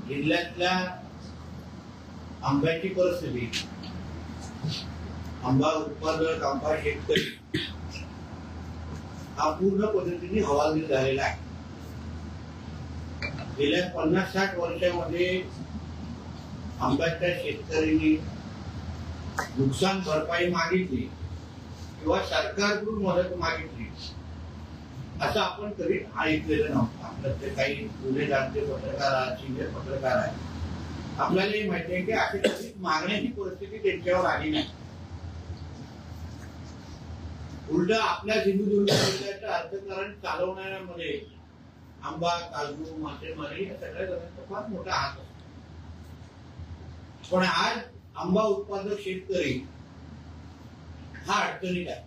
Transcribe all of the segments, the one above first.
जिल्ह्यातल्या आंब्याची परिस्थिती, आंबा उत्पादक, आंबा शेतकरी हा पूर्ण पद्धतीने हवालदिल झालेला आहे. गेल्या 50-60 वर्षामध्ये आंब्याच्या शेतकऱ्यांनी नुकसान भरपाई मागितली किंवा सरकारकडून मदत मागितली असं आपण कधी ऐकलेलं नव्हतं. आपल्यातले काही जुने जाणते पत्रकार आहेत, सिनियर पत्रकार आहेत, आपल्याला माहिती आहे की अशी कधी मागण्याची परिस्थिती त्यांच्यावर आली नाही. उलट आपल्या सिंधुदुर्ग जिल्ह्याचं अर्थकारण चालवण्यामध्ये आंबा, काजू, मासेमारी या सगळ्या जणांचा फार मोठा हात असतो. पण आज आंबा उत्पादक शेतकरी हा अडचणीत आहे.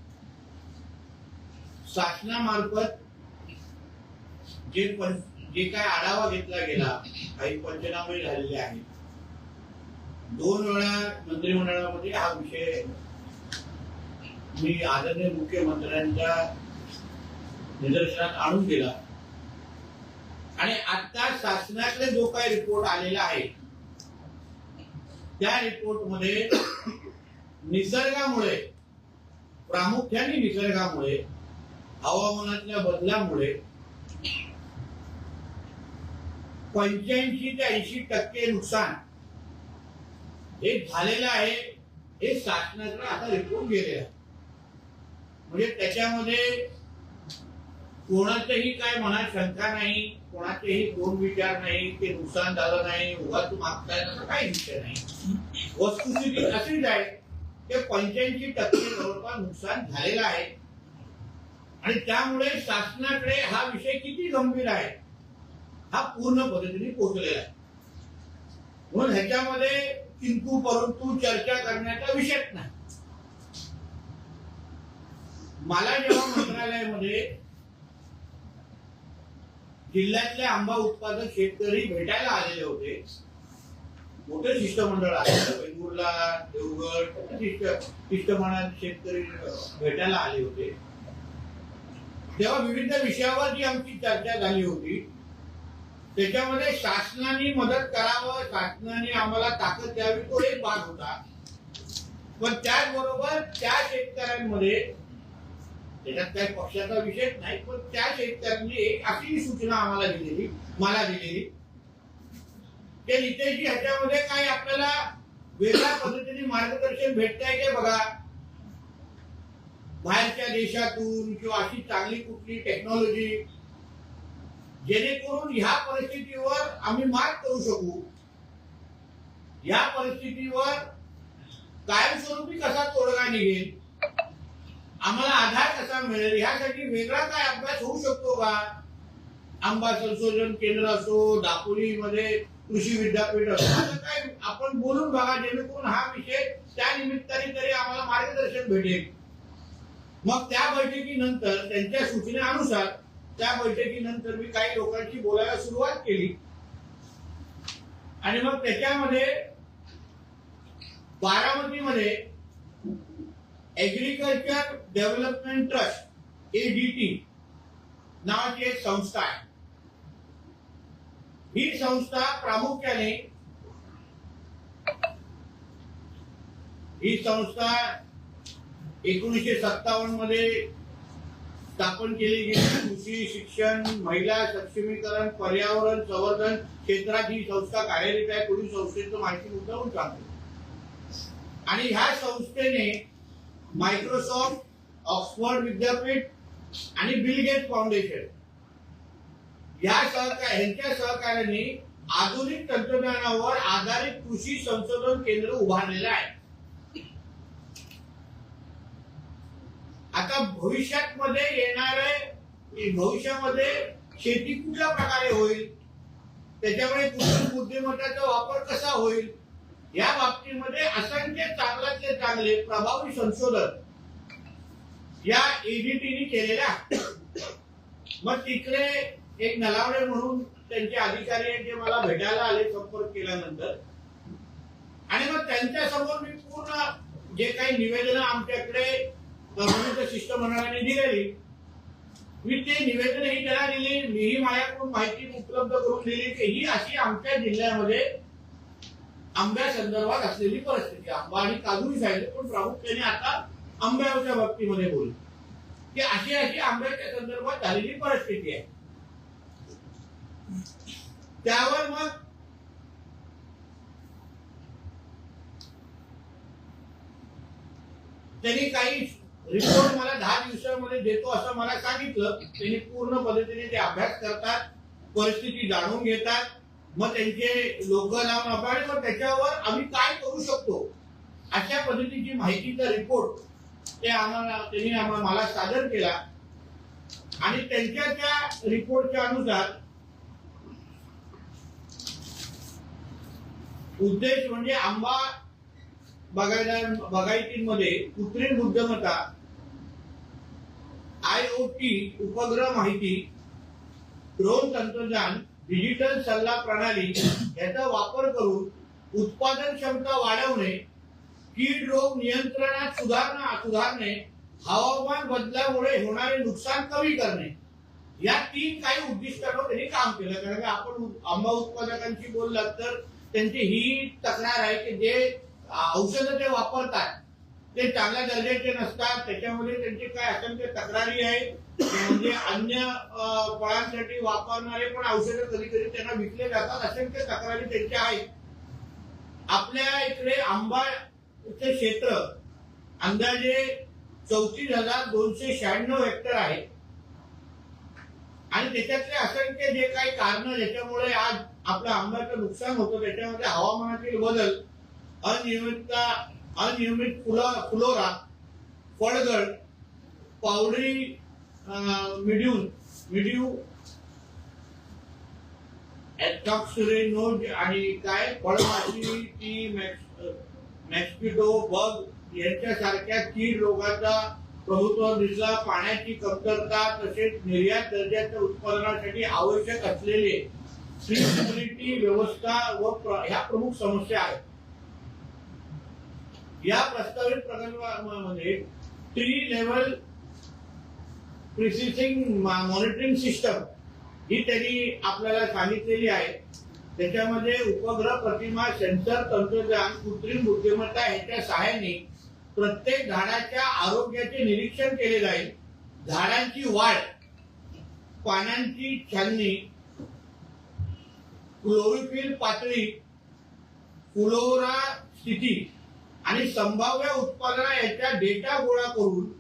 शासनामार्फत जे काय आढावा घेतला गेला, काही पंचनामे झालेले आहेत. 2 वेळा मंत्रिमंडळामध्ये हा विषय मी आदरणीय मुख्यमंत्र्यांच्या निदर्शनात आणून दिला आणि आता शासनाकडे जो काही रिपोर्ट आलेला आहे त्या रिपोर्ट मध्ये निसर्गामुळे, प्रामुख्याने निसर्गामुळे, हवामानातल्या बदलामुळे 85 ते 80% नुकसान हे झालेलं आहे. हे शासनाकडे आता रिपोर्ट गेलेला आहे. म्हणजे त्याच्यामध्ये कोणाचंही काय मनात शंका नाही, कोणाचेही दोन विचार नाही, ते नुकसान झालं नाही, उगाच मागताय असं काही विषय नाही. वस्तुस्थिती अशीच आहे की 85% जवळपास नुकसान झालेलं आहे आणि त्यामुळे शासनाकडे हा विषय किती गंभीर आहे हा पूर्ण पद्धतीने पोहोचलेला आहे. म्हणून ह्याच्यामध्ये किंतु परंतु चर्चा करण्याचा विषयच नाही. मला जेव्हा मंत्रालयामध्ये जिल्ह्यातले आंबा उत्पादक शेतकरी भेटायला आलेले होते, मोठे शिष्टमंडळ आहे, वेंगुर्ला, देवगड शिष्टमंडळ शेतकरी भेटायला आले होते, तेव्हा विविध विषयावर जी आमची चर्चा झाली होती त्याच्यामध्ये शासनाने मदत करावं, शासनाने आम्हाला ताकद द्यावी तो एक भाग होता. पण त्याचबरोबर त्या शेतकऱ्यांमध्ये, त्याच्यात काही पक्षाचा विषय नाही, पण त्या शेतकऱ्यांनी एक अशी सूचना आम्हाला दिलेली, मला दिलेली की नितेशजी ह्याच्यामध्ये काय आपल्याला वेगळ्या पद्धतीने मार्गदर्शन भेटतंय की बघा, बाहेरच्या देशातून किंवा अशी चांगली कुठली टेक्नॉलॉजी जेणेकरून ह्या परिस्थितीवर आम्ही मात करू शकू, या परिस्थितीवर कायमस्वरूपी कसा तोडगा निघेल, आम्हाला आधार कसा मिळेल, यासाठी वेगळा काय अभ्यास होऊ शकतो का? आंबा संशोधन केंद्र असो, दापोलीमध्ये कृषी विद्यापीठ असो, असं काय आपण बोलून बघा जेणेकरून हा विषय त्या निमित्ताने तरी आम्हाला मार्गदर्शन भेटेल. मग त्या बैठकीनंतर त्यांच्या सूचनेनुसार त्या बैठकीनंतर मी काही लोकांशी बोलायला सुरुवात केली आणि मग त्याच्यामध्ये बारामतीमध्ये ऍग्रीकल्चर डेव्हलपमेंट ट्रस्ट ADT नावाची एक संस्था आहे. ही संस्था प्रामुख्याने ही संस्था 1957 मध्ये स्थापन केली गेली. कृषी, शिक्षण, महिला सक्षमीकरण, पर्यावरण संवर्धन क्षेत्रात ही संस्था कार्यरत आहे. पुढील संस्थेचं माहिती उतरवून सांगतो. आणि ह्या संस्थेने मायक्रोसॉफ्ट, ऑक्सफर्ड विद्यापीठ आणि बिल गेट्स फाउंडेशन यांच्या सहकार्याने आधुनिक तंत्रज्ञानावर आधारित कृषी संशोधन केंद्र उभारलेलं आहे. आता भविष्यामध्ये शेती कुठल्या प्रकारे होईल, त्याच्यामुळे कृत्रिम बुद्धिमत्तेचा वापर कसा होईल, या बाबतीमध्ये असंख्य चांगल्यातले चांगले प्रभावी संशोधन या ADTने केलेले आहे. मग तिकडे एक नलावडे म्हणून त्यांचे अधिकारी आहेत जे मला भेटायला आले संपर्क केल्यानंतर, आणि मग त्यांच्या समोर मी पूर्ण जे काही निवेदन आमच्याकडे विविध शिष्टमंडळाने दिलेली, मी ते निवेदन ही त्यांना दिली, मीही माझ्याकडून माहिती उपलब्ध करून दिली की ही अशी आमच्या जिल्ह्यामध्ये आंब्या संदर्भात असलेली परिस्थिती. आंबा आणि काजूही सांगितले, पण प्रामुख्याने आता आंब्याच्या बाबतीमध्ये बोलू की अशी अशी आंब्याच्या संदर्भात झालेली परिस्थिती आहे. त्यावर मग त्यांनी काही रिपोर्ट मला 10 दिवसांमध्ये देतो असं मला सांगितलं. त्यांनी पूर्ण पद्धतीने ते अभ्यास करतात, परिस्थिती जाणून घेतात, मग त्यांचे लोक लावून अभ्यास, मग त्याच्यावर आम्ही काय करू शकतो अशा पद्धतीची माहितीचा रिपोर्ट त्यांनी मला सादर केला. आणि त्यांच्या त्या रिपोर्टच्या अनुसार उद्देश म्हणजे आंबा बागायतीमध्ये कृत्रिम बुद्धिमत्ता, IoT उपग्रह माहिती, ड्रोन तंत्रज्ञान, डिजिटल सल्ला प्रणाली याचा वापर करून उत्पादन क्षमता वाढवणे, कीड रोग नियंत्रणात सुधारणे, हवामान बदलामुळे होणारे नुकसान कमी करणे, या 3 काही उद्दिष्टांवर त्यांनी काम केलं. कारण आपण आंबा उत्पादकांशी बोललात तर त्यांची ही तक्रार आहे की जे औषधं ते वापरतात ते चांगल्या दर्जाचे नसतात. त्याच्यामध्ये त्यांची काय असंख्य तक्रारी आहे. म्हणजे अन्य फळांसाठी वापरणारे पण औषधं कधी कधी त्यांना विकले जातात, असंख्य तक्रारी त्यांच्या आहेत. आपल्या इकडे आंबाचे क्षेत्र अंदाजे 34,296 हेक्टर आहे. आणि त्याच्यातले असंख्य जे काही कारण ज्याच्यामुळे आज आपल्या आंब्याचं नुकसान होतं त्याच्यामध्ये हवामानातील बदल, अनियमित फुलोरा, फळगळ, पावडरी मिड्यू नोड आणि काय फळमाशी, मॅस्किटो बग यांच्यासारख्या कीड रोगाचा प्रभुत्व दिसला. पाण्याची कमतरता तसेच निर्यात दर्जाच्या उत्पादनासाठी आवश्यक असलेले ट्रीटेबिलिटी व्यवस्था व ह्या प्रमुख समस्या आहेत. या प्रस्तावित प्रकल्पामध्ये ट्री लेवल प्रिसिसिंग मॉनिटरिंग सिस्टम ही त्यांनी आपल्याला सांगितलेली आहे. त्याच्यामध्ये उपग्रह प्रतिमा, सेन्सर तंत्रज्ञान, कृत्रिम बुद्धिमत्ता ह्याच्या सहाय्याने प्रत्येक झाडाच्या आरोग्याचे निरीक्षण केले जाईल. झाडांची वाढ, पानांची छाननी, क्लोरोफिल पातळी, फ्लोरा स्थिती आणि संभाव्य उत्पादना याचा डेटा गोळा करून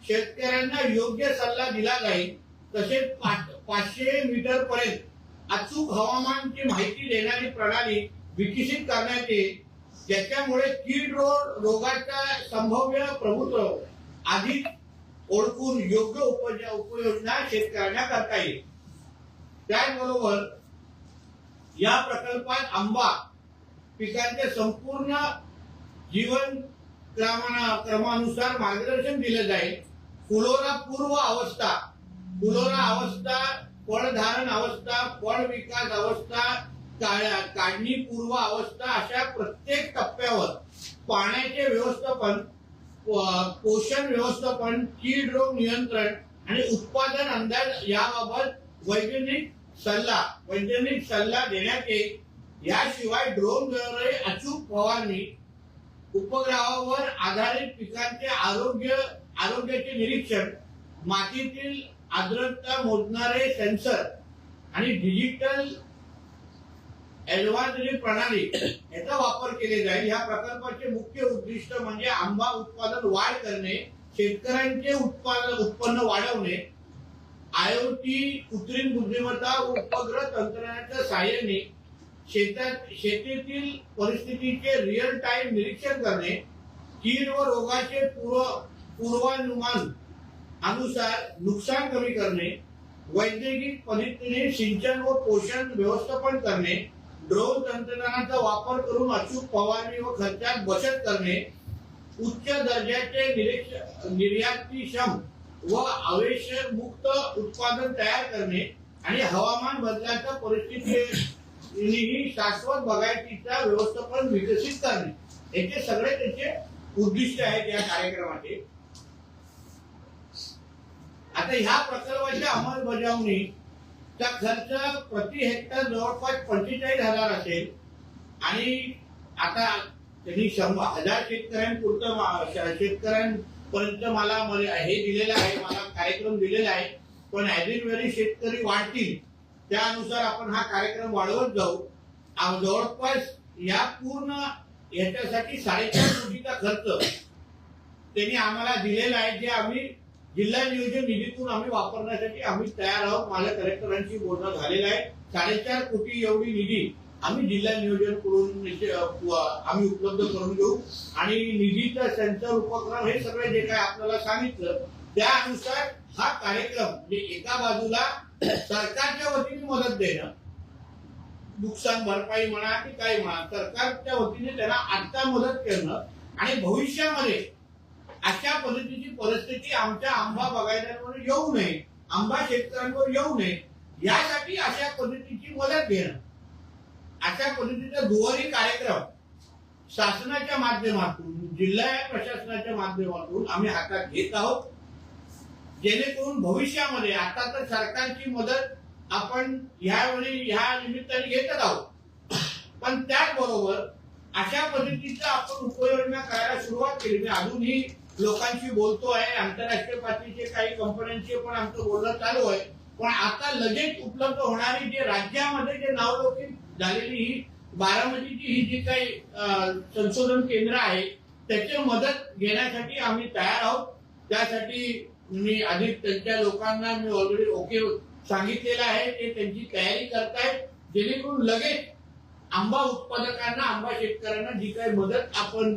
शेतकऱ्यांना योग्य सल्ला दिला जाईल. तसेच 500 मीटर पर्यंत अचूक हवामानाची माहिती देणारी प्रणाली विकसित करण्यात येईल, ज्याच्यामुळे कीड रोगाचा संभाव्य प्रभुत्व आधीच ओळखून योग्य उपाययोजना शेतकऱ्यांना करता येईल. त्याचबरोबर या प्रकल्पात आंबा पिकांचे संपूर्ण जीवन क्रमानुसार मार्गदर्शन दिले जाईल. फुलोरा पूर्व अवस्था, फुलोरा अवस्था, फळधारण अवस्था, फळ विकास अवस्था, काढणी पूर्व अवस्था अशा प्रत्येक टप्प्यावर पाण्याचे व्यवस्थापन, पोषण व्यवस्थापन, कीड रोग नियंत्रण आणि उत्पादन अंदाज याबाबत वैज्ञानिक सल्ला देण्यात येईल. याशिवाय ड्रोनद्वारे अचूक फवारणी, उपग्रहावर आधारित पिकांचे आरोग्याचे निरीक्षण, मातीतील आर्द्रता मोजणारे सेन्सर आणि डिजिटल ऍडव्हान्स्ड प्रणाली याचा वापर केले जाईल. या प्रकल्पाचे मुख्य उद्दिष्ट म्हणजे आंबा उत्पादन वाढ करणे, शेतकऱ्यांचे उत्पन्न वाढवणे, IoT कृत्रिम बुद्धिमत्ता व उपग्रह तंत्रज्ञानाच्या सहाय्याने शेतीतील परिस्थितीचे रिअल टाइम निरीक्षण करणे, कीड व रोगाचे पूर्वानुमान अनुसार नुकसान कमी करणे, वैद्यकीय पद्धतीने सिंचन व पोषण व्यवस्थापन करणे, ड्रोन तंत्रज्ञानाचा वापर करून अचूक फवारणी व खर्चात बचत करणे, उच्च दर्जाचे निर्यातीक्षम व आवश्यक मुक्त उत्पादन तयार करणे आणि हवामान बदलाच्या परिस्थितीही शाश्वत बागायतीचा व्यवस्थापन विकसित करणे, याचे सगळे त्याचे उद्दिष्ट आहेत या कार्यक्रमाचे. आता ह्या प्रकल्पाच्या अंमलबजावणीचा खर्च प्रति हेक्टर जवळपास 45,000 असेल आणि आता त्यांनी 100,000 शेतकऱ्यांपर्यंत मला हे दिलेलं आहे, मला कार्यक्रम दिलेला आहे. पण ऍज इन व्हेरी शेतकरी वाढतील त्यानुसार आपण हा कार्यक्रम वाढवत जाऊ. जवळपास या पूर्ण याच्यासाठी 4.5 कोटीचा खर्च त्यांनी आम्हाला दिलेला आहे, जे आम्ही जिल्हा नियोजन निधीतून आम्ही वापरण्यासाठी आम्ही तयार आहोत. माझ्या कलेक्टरांशी बोलणं झालेलं आहे. 4.5 कोटी एवढी निधी आम्ही जिल्हा नियोजन करून आम्ही उपलब्ध करून घेऊ आणि निधीचा सेन्सर उपक्रम हे सगळे जे काय आपल्याला सांगितलं त्यानुसार हा कार्यक्रम म्हणजे एका बाजूला सरकारच्या वतीने मदत देणं, नुकसान भरपाई म्हणा की काही म्हणा, सरकारच्या वतीने त्यांना आता मदत करणं आणि भविष्यामध्ये अशा पद्धतीची परिस्थिती आमच्या आंबा बागायतदारांवर येऊ नये, आंबा शेतकऱ्यांवर येऊ नये यासाठी अशा पद्धतीची मदत घेणं, अशा पद्धतीचा दुहेरी कार्यक्रम शासनाच्या माध्यमातून जिल्हा प्रशासनाच्या माध्यमातून आम्ही हातात घेत आहोत. जेणेकरून भविष्यामध्ये आता तर सरकारची मदत आपण यावेळी ह्या निमित्ताने घेतच आहोत, पण त्याचबरोबर अशा पद्धतीचा आपण उपाययोजना करायला सुरुवात केली. मी अजूनही लोकांशी बोलतो आहे, आंतरराष्ट्रीय पातळीचे काही कंपन्यांशी पण आमचं बोलणं चालू आहे. पण आता लगेच उपलब्ध होणारी जे राज्यामध्ये जे नावलौकिक झालेली ही बारामतीची ही जी काही संशोधन केंद्र आहे त्याची मदत घेण्यासाठी आम्ही तयार आहोत. त्यासाठी मी आधी त्यांच्या लोकांना मी ऑलरेडी ओके सांगितलेलं आहे, ते त्यांची तयारी करतायत, जेणेकरून लगेच आंबा उत्पादकांना आंबा शेतकऱ्यांना जी काही मदत आपण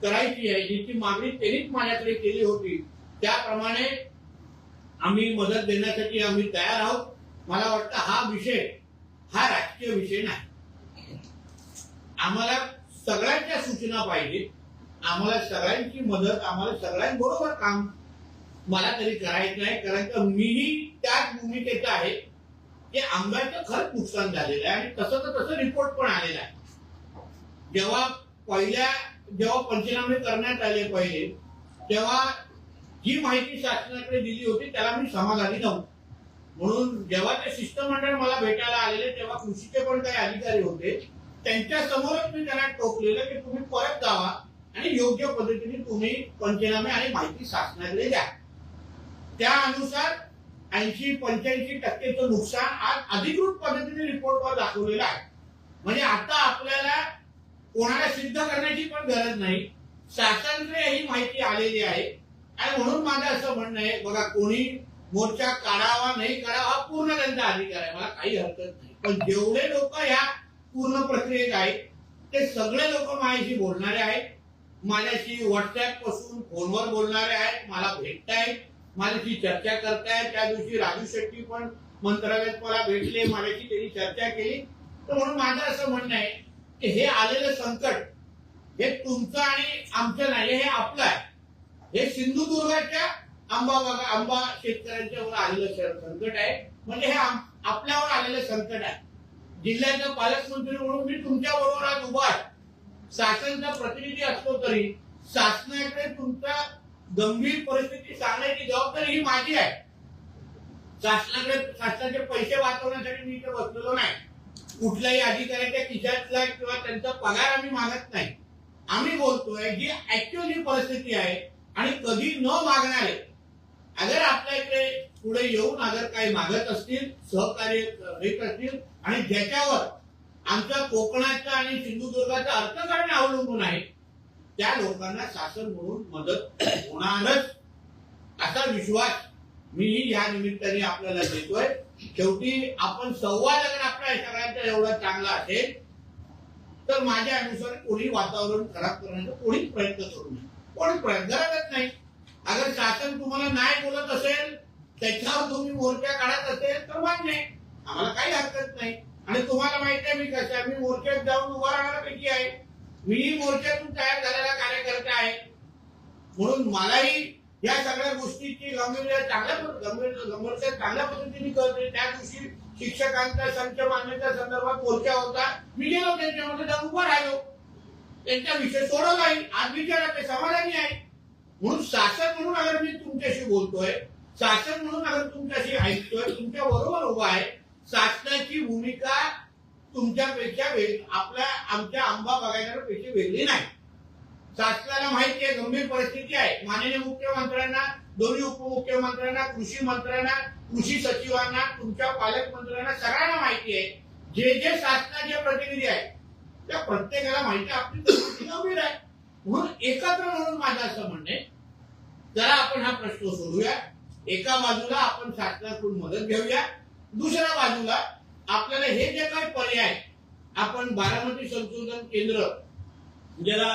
करायची आहे, जिची मागणी त्यांनीच माझ्याकडे केली होती त्याप्रमाणे आम्ही मदत देण्यासाठी आम्ही तयार आहोत. मला वाटतं हा विषय हा राजकीय विषय नाही. आम्हाला सगळ्यांच्या सूचना पाहिजे, आम्हाला सगळ्यांची मदत, आम्हाला सगळ्यांबरोबर काम मला तरी करायचं आहे. कारण की मीही त्याच भूमिकेचा आहे की आंब्याचं खरंच नुकसान झालेलं आहे आणि तसं रिपोर्ट पण आलेला आहे. जेव्हा पंचनामे करण्यात आले पहिले तेव्हा जी माहिती शासनाकडे दिली होती त्याला मी समाधानी नव्हतो. म्हणून जेव्हा ते शिष्टमंडळ मला भेटायला आलेले तेव्हा कृषीचे पण काही अधिकारी होते, त्यांच्या समोरच मी त्यांना टोकलेलं की तुम्ही परत जावा आणि योग्य पद्धतीने तुम्ही पंचनामे आणि माहिती शासनाकडे द्या. त्या अनुसार 80-85% नुकसान आज अधिकृत पद्धतीने रिपोर्टवर दाखवलेलं आहे. म्हणजे आता आपल्याला कोणाला सिद्ध करण्याची पण गरज नाही, शासनाकडे ही माहिती आलेली आहे. आणि म्हणून माझं असं म्हणणं आहे, बघा कोणी मोर्चा काढावा नाही काढावा हा पूर्ण त्यांचा अधिकार आहे, मला काही हरकत नाही. पण जेवढे लोक ह्या पूर्ण प्रक्रियेत आहेत ते सगळे लोक माझ्याशी बोलणारे आहेत, माझ्याशी व्हॉट्सअप पासून फोनवर बोलणारे आहेत, मला भेटतायत, माझ्याशी चर्चा करतायत. त्या दिवशी राजू शेट्टी पण मंत्रालयात मला भेटले, माझ्याशी त्यांनी चर्चा केली. तर म्हणून माझं असं म्हणणं आहे की हे आलेलं संकट हे तुमचं आणि आमचं नाही, हे आपलं आहे. हे सिंधुदुर्गाच्या आंबा शेतकऱ्यांच्यावर आलेलं संकट आहे, म्हणजे हे आपल्यावर आलेलं संकट आहे. जिल्ह्याचा पालकमंत्री म्हणून मी तुमच्या बरोबर आज उभा आहे. शासनाचा प्रतिनिधी असतो तरी शासनाकडे तुमचा गंभीर परिस्थिती सांगण्याची जबाबदारी ही माझी आहे. शासनाचे पैसे वाचवण्यासाठी मी इथे बसलेलो नाही. कुठल्याही अधिकाऱ्याच्या खिशातला किंवा त्यांचा पगार आम्ही मागत नाही. आम्ही बोलतोय जी ऍक्च्युअली परिस्थिती आहे आणि कधी न मागणारे अगर आपल्या इकडे पुढे येऊन अगर काही मागत असतील, सहकार्य देत असतील आणि ज्याच्यावर आमच्या कोकणाचा आणि सिंधुदुर्गाचा अर्थकारण अवलंबून आहे त्या लोकांना शासन म्हणून मदत होणारच असा विश्वास मी या निमित्ताने आपल्याला देतोय. शेवटी आपण संवाद अगर आपल्या सगळ्यांचा एवढा चांगला असेल तर माझ्या अनुसार कोणी वातावरण खराब करण्याचा कोणीच प्रयत्न करू नये, कोणीच प्रयत्न करतच नाही. अगर शासन तुम्हाला नाही बोलत असेल, त्याच्यावर तुम्ही मोर्चा काढत असेल तर मान्य आहे, आम्हाला काही हरकत नाही. आणि तुम्हाला माहिती आहे मी कसं आहे, मी मोर्चात जाऊन उभा राहण्यापैकी आहे. मीही मोर्चातून तयार झालेला कार्यकर्ता आहे. म्हणून मलाही या सगळ्या गोष्टीची गंभीरता चांगल्या पद्धतीने कळते. त्या दिवशी शिक्षकांचा संच मान्यता संदर्भात मोर्चा होता, मी गेलो त्यांच्यामध्ये जाऊन उभा राहिलो. त्यांचा विषय सोडवला येईल. आज विचारा ते समाधानी आहे. म्हणून शासन म्हणून अगर मी तुमच्याशी बोलतोय, शासन म्हणून अगर तुमच्याशी ऐकतोय, तुमच्या बरोबर उभा आहे, शासनाची भूमिका तुमच्यापेक्षा आमच्या आंबा बागायतदारापेक्षा वेगळी नाही. शासनाला माहिती आहे गंभीर परिस्थिती आहे. माननीय मुख्यमंत्र्यांना, दोन्ही उपमुख्यमंत्र्यांना, कृषी मंत्र्यांना, कृषी सचिवांना, तुमच्या पालकमंत्र्यांना सगळ्यांना माहिती आहे. जे जे शासनाचे प्रतिनिधी आहेत त्या प्रत्येकाला माहिती आहे आपली परिस्थिती गंभीर आहे. म्हणून एकत्र म्हणून माझं असं म्हणणे, जरा आपण हा प्रश्न सोडूया. एका बाजूला आपण शासनाकडून मदत घेऊया, दुसऱ्या बाजूला आपल्याला हे जे काही पर्याय आपण बारामती संशोधन केंद्र, ज्याला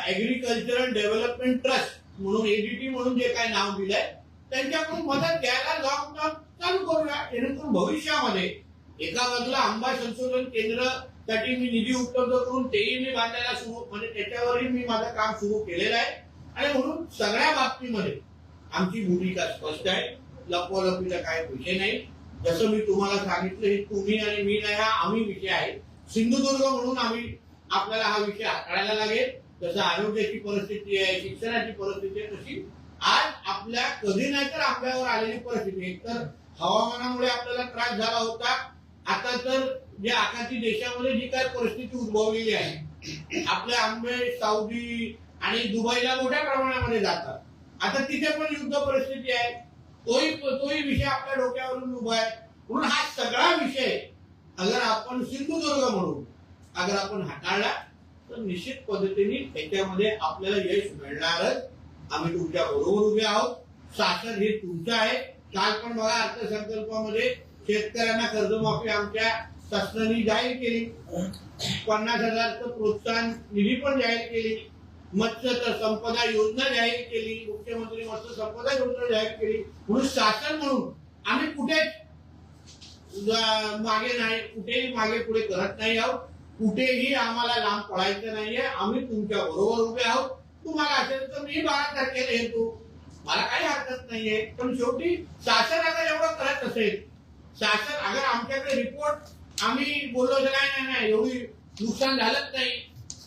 ऍग्रीकल्चरल डेव्हलपमेंट ट्रस्ट म्हणून एडीटी म्हणून जे काही नाव दिलंय, त्यांच्याकडून मदत घ्यायला लॉंग टर्म चालू करूया. जेणेकरून भविष्यामध्ये एका बाजूला आंबा संशोधन केंद्र साठी मी निधी उपलब्ध करून तेही मी बांधायला सुरू, म्हणजे त्याच्यावरही मी माझं काम सुरू केलेलं आहे. आणि म्हणून सगळ्या बाबतीमध्ये आमची भूमिका स्पष्ट आहे. लपवालपीचा काय विषय नाही. जसं मी तुम्हाला सांगितलं, हे तुम्ही आणि मी नाही, हा आम्ही विषय आहे. सिंधुदुर्ग म्हणून आपल्याला हा विषय हाताळायला लागेल. जसं आरोग्याची परिस्थिती आहे, शिक्षणाची परिस्थिती आहे, तशी आज आपल्या कधी नाही तर आंब्यावर आलेली परिस्थिती. एकतर हवामानामुळे आपल्याला त्रास झाला होता. आता तर जे आखाती देशामध्ये जी काय परिस्थिती उद्भवलेली आहे, आपले आंबे सौदी आणि दुबईला मोठ्या प्रमाणामध्ये जातात. आता तिथे पण युद्ध परिस्थिती आहे. तोही विषय आपल्या डोक्यावरून उभा आहे. म्हणून हा सगळा विषय अगर आपण सिंधुदुर्ग म्हणून अगर आपण हाताळला तर निश्चित पद्धतीने त्याच्यामध्ये आपल्याला यश मिळणारच. आम्ही तुमच्या बरोबर उभे आहोत. शासन हे तुमचं आहे. काल पण बघा अर्थसंकल्पामध्ये शेतकऱ्यांना कर्जमाफी आमच्या शासनाने जाहीर केली. 50,000चं प्रोत्साहन निधी पण जाहीर केली. मत्स्य संपदा योजना जाहीर केली. मुख्यमंत्री मत्स्य संपदा योजना जाहीर केली. म्हणून शासन म्हणून आम्ही कुठेच मागे नाही, कुठेही मागे पुढे करत नाही आहोत. कुठेही आम्हाला लांब पडायचं नाहीये. आम्ही तुमच्या बरोबर उभे आहोत. तुम्हाला असेल तर मी 12 तारखेला येतो, मला काही हरकत नाहीये. पण शेवटी शासन अगर एवढं करत असेल, शासन अगर आमच्याकडे रिपोर्ट आम्ही बोललो तर नाही एवढी नुकसान झालंच नाही,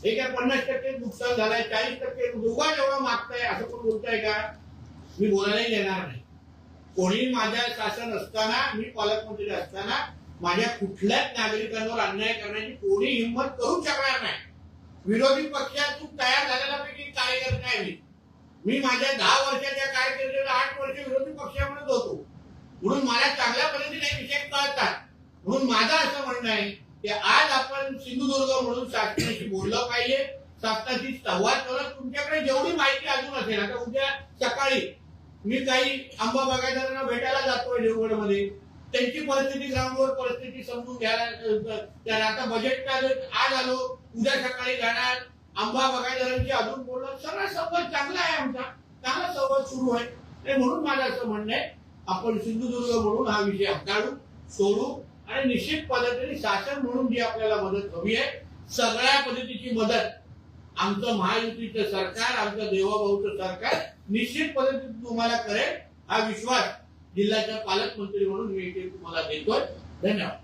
हे काय 50% नुकसान झालंय, 40% दोघा जेवढं मागताय असं पण बोलताय का? मी बोलायलाही देणार नाही. कोणी माझ्या शासन असताना, मी पालकमंत्री असताना माझ्या कुठल्याच नागरिकांवर अन्याय करण्याची कोणी हिंमत करू शकणार नाही. विरोधी पक्षातून तयार झालेला पैकी कार्यकर्ता आहे मी. माझ्या 10 वर्षाच्या कारकिर्दीत 8 वर्ष विरोधी पक्षामध्ये होतो. म्हणून मला चांगल्या पद्धतीने विषय कळतात. म्हणून माझं असं म्हणणं आहे की आज आपण सिंधुदुर्ग म्हणून शासनाशी बोललं पाहिजे. शासनाशी संवाद करत तुमच्याकडे जेवढी माहिती अजून असेल, आता उद्या सकाळी मी काही आंबा बागायतदारांना भेटायला जातोय देवगडमध्ये, त्यांची परिस्थिती, ग्राउंडवर परिस्थिती समजून घ्यायला. आता बजेट आज आलो, उद्या सकाळी जाणार, आंबा बागायतदारांची अजून बोलणं, सगळा संवाद चांगला आहे. आमचा चांगला संवाद सुरू आहे. म्हणून माझं असं म्हणणं आहे आपण सिंधुदुर्ग म्हणून हा विषय हाताळू, सोडू आणि निश्चित पद्धतीने शासन म्हणून जी आपल्याला मदत हवी आहे, सगळ्या पद्धतीची मदत आमचं महायुतीचं सरकार, आमचं देवाभाऊचं सरकार निश्चित पद्धतीने तुम्हाला करेल. हा विश्वास जिल्ह्याचा पालकमंत्री म्हणून मी इथे तुम्हाला देतोय. धन्यवाद.